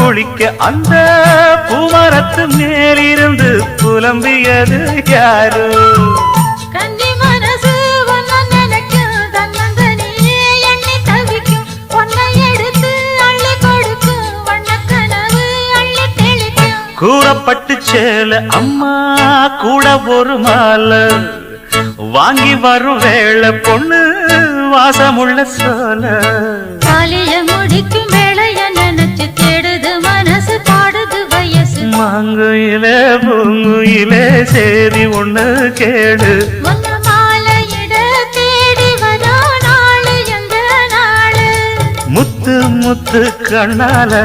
குளிக்க அந்த பூமரத்து மேலிருந்து புலம்பியது யாரு? கன்னி மனசு ஒன்ன நினைக்கும், தன்னந்தனியே எண்ணி தவிக்கும், பொன்னை எடுத்து அள்ளி கொடுக்கும், வண்ணக்கனவு அள்ளி தெளிக்கும். கூறப்பட்டு சேல அம்மா கூட ஒரு மாலை வாங்கி வரும் வேளை பொண்ணு வாசமுள்ள சோல. காலிய முடிக்கும் வேளைய நினைச்சு தேடுது மனசு, பாடுது வயசு. மாங்குயிலே பூங்குயிலே சேரி ஒண்ணு கேடு, முன்ன மாலையிட தேடி வரா நாளு எந்த நாளு? முத்து முத்து கண்ணால